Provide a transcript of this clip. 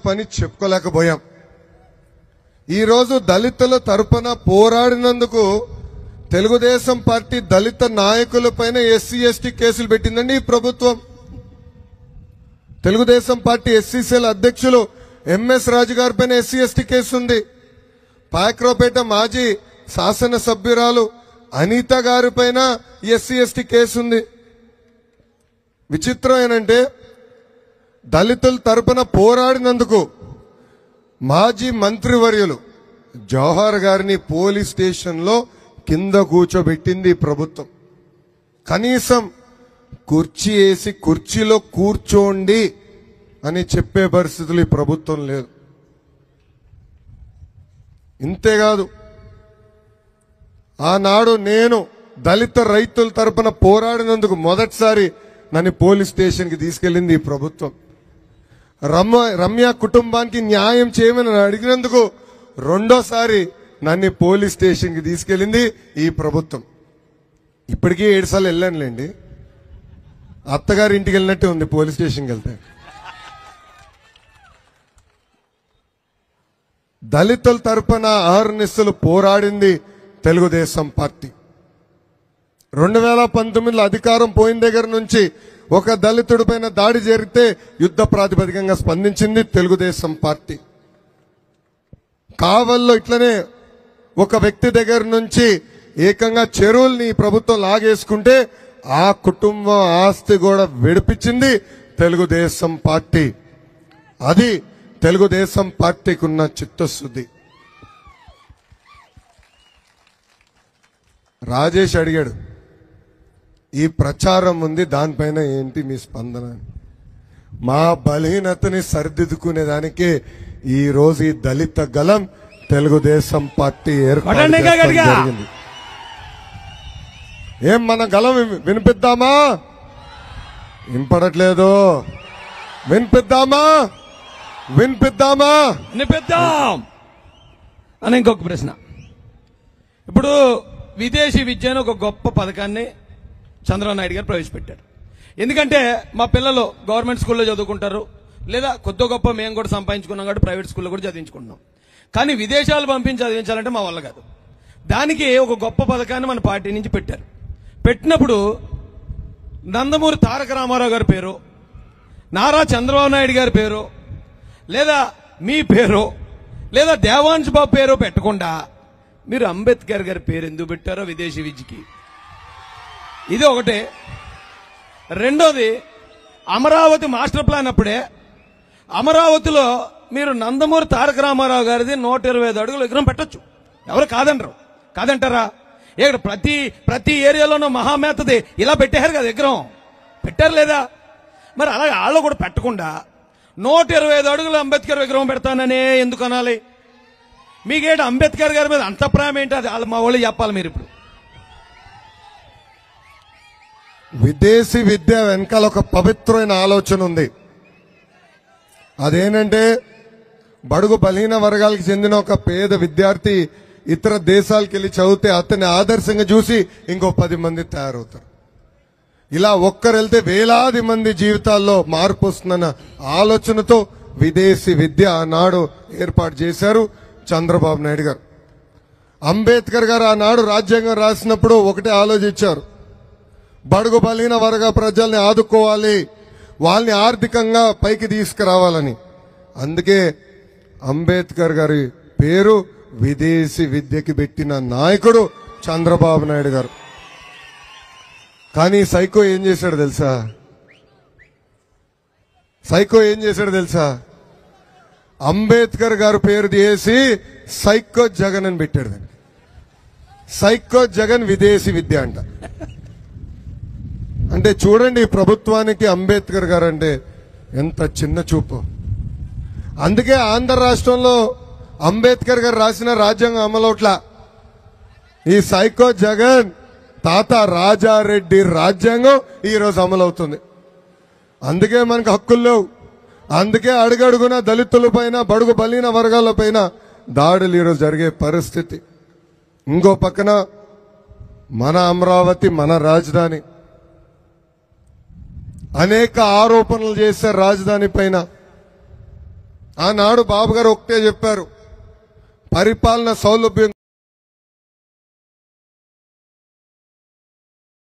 పని చెప్పుకోలేకపోయాం. ఈరోజు దళితుల తరపున పోరాడినందుకు తెలుగుదేశం పార్టీ దళిత నాయకులపైన ఎస్సీ ఎస్టీ కేసులు పెట్టిందండి ఈ ప్రభుత్వం. తెలుగుదేశం పార్టీ ఎస్సీసీల అధ్యక్షులు ఎంఎస్ రాజు గారిపైన ఎస్సీ ఎస్టీ కేసు ఉంది. పాయక్రోపేట మాజీ శాసనసభ్యురాలు అనిత గారిపైన ఎస్సీ ఎస్టీ కేసు ఉంది. విచిత్రం ఏంటంటే దళితుల తరపున పోరాడినందుకు మాజీ మంత్రివర్యులు జవహర్ గారిని పోలీస్ స్టేషన్లో కింద కూర్చోబెట్టింది ప్రభుత్వం. కనీసం కుర్చీ వేసి కుర్చీలో కూర్చోండి అని చెప్పే పరిస్థితులు ఈ ప్రభుత్వం లేదు. ఇంతేకాదు, ఆనాడు నేను దళిత రైతుల తరపున పోరాడినందుకు మొదటిసారి నన్ను పోలీస్ స్టేషన్కి తీసుకెళ్లింది ఈ ప్రభుత్వం. రమ్య కుటుంబానికి న్యాయం చేయమని అడిగినందుకు రెండోసారి నన్ను పోలీస్ స్టేషన్కి తీసుకెళ్లింది ఈ ప్రభుత్వం. ఇప్పటికీ 7 సార్లు వెళ్ళానులేండి. అత్తగారి ఇంటికి వెళ్ళినట్టే ఉంది పోలీస్ స్టేషన్కి వెళ్తే. దళితుల తరపున అహర్నిశలు పోరాడింది తెలుగుదేశం పార్టీ. 2019లో అధికారం పోయిన దగ్గర నుంచి ఒక దళితుడి పైన దాడి జరిగితే యుద్ధ ప్రాతిపదికంగా స్పందించింది తెలుగుదేశం పార్టీ. కావల్లో ఇట్లనే ఒక వ్యక్తి దగ్గర నుంచి ఏకంగా చెరువుల్ని ప్రభుత్వం లాగేసుకుంటే ఆ కుటుంబం ఆస్తి కూడా విడిపించింది తెలుగుదేశం పార్టీ. అది తెలుగుదేశం పార్టీకి ఉన్న చిత్తశుద్ధి. రాజేష్ అడిగాడు, ఈ ప్రచారం ఉంది దానిపైన ఏంటి మీ స్పందన? మా బలహీనతని సరిదిద్దుకునేదానికే ఈ రోజు ఈ దళిత గలం తెలుగుదేశం పార్టీ ఏర్పాటు జరిగింది. ఏం మన గలం వినిపిద్దామా? వినపడట్లేదు. వినిపిద్దామా? వినిపిద్దాం అని ఇంకొక ప్రశ్న. ఇప్పుడు విదేశీ విద్య అని ఒక గొప్ప పథకాన్ని చంద్రబాబు నాయుడు గారు ప్రవేశపెట్టారు. ఎందుకంటే మా పిల్లలు గవర్నమెంట్ స్కూల్లో చదువుకుంటారు, లేదా కొద్ది గొప్ప మేము కూడా సంపాదించుకున్నాం కాబట్టి ప్రైవేట్ స్కూల్లో కూడా చదివించుకుంటున్నాం. కానీ విదేశాలు పంపించి చదివించాలంటే మా వల్ల కాదు. దానికి ఒక గొప్ప పథకాన్ని మన పార్టీ నుంచి పెట్టారు. పెట్టినప్పుడు నందమూరి తారక రామారావు గారి పేరు, నారా చంద్రబాబు నాయుడు గారి పేరు, లేదా మీ పేరు, లేదా దేవాంశ్ బాబు పేరు పెట్టకుండా మీరు అంబేద్కర్ గారి పేరు ఎందుకు పెట్టారో విదేశీ విద్యకి? ఇది ఒకటే. రెండోది, అమరావతి మాస్టర్ ప్లాన్ అప్పుడే అమరావతిలో మీరు నందమూరి తారక రామారావు గారిది 125 అడుగుల విగ్రహం పెట్టొచ్చు. ఎవరు కాదంటారా? ఇక్కడ ప్రతి ఏరియాలోనూ మహామేతది ఇలా పెట్టారు కదా విగ్రహం, పెట్టారు లేదా? మరి అలాగే వాళ్ళు కూడా పెట్టకుండా 125 అడుగుల అంబేద్కర్ విగ్రహం పెడతాననే ఎందుకు అనాలి? మీకేంటి అంబేద్కర్ గారి మీద అంత ప్రేమ ఏంటి? అది మా వాళ్ళు చెప్పాలి. మీరు ఇప్పుడు విదేశీ విద్య వెనకాల ఒక పవిత్రమైన ఆలోచన ఉంది. అదేంటంటే బడుగు బలహీన వర్గాలకు చెందిన ఒక పేద విద్యార్థి ఇతర దేశాలకు వెళ్ళి చదివితే అతన్ని ఆదర్శంగా చూసి ఇంకో 10 మంది తయారవుతారు. ఇలా ఒక్కరు వెళ్తే వేలాది మంది జీవితాల్లో మార్పు వస్తుందన్న ఆలోచనతో విదేశీ విద్య ఆనాడు ఏర్పాటు చేశారు చంద్రబాబు నాయుడు గారు. అంబేద్కర్ గారు ఆనాడు రాజ్యాంగం రాసినప్పుడు ఒకటే ఆలోచించారు, బడుగు బలహీన వర్గ ప్రజల్ని ఆదుకోవాలి, వాళ్ళని ఆర్థికంగా పైకి తీసుకురావాలని. అందుకే అంబేద్కర్ గారి పేరు విదేశీ విద్యకి పెట్టిన నాయకుడు చంద్రబాబు నాయుడు గారు. కానీ సైకో ఏం చేశాడు తెలుసా? అంబేద్కర్ గారు పేరు తీసి సైకో జగన్ అని పెట్టాడు. దాన్ని సైకో జగన్ విదేశీ విద్య అంట. అంటే చూడండి, ప్రభుత్వానికి అంబేద్కర్ గారు అంటే ఎంత చిన్న చూపు. అందుకే ఆంధ్ర రాష్ట్రంలో అంబేద్కర్ గారు రాసిన రాజ్యాంగం అమలవుట్లా. ఈ సైకో జగన్ తాత రాజారెడ్డి రాజ్యాంగం ఈరోజు అమలవుతుంది. అందుకే మనకు హక్కులు లేవు. అందుకే అడుగడుగున దళితుల పైన బడుగు బలహీన వర్గాల పైన దాడులు ఈరోజు జరిగే పరిస్థితి. ఇంకో పక్కన మన అమరావతి మన రాజధాని, అనేక ఆరోపణలు చేశారు రాజధాని పైన. ఆనాడు బాబు గారు ఒకటే చెప్పారు, పరిపాలన సౌలభ్యం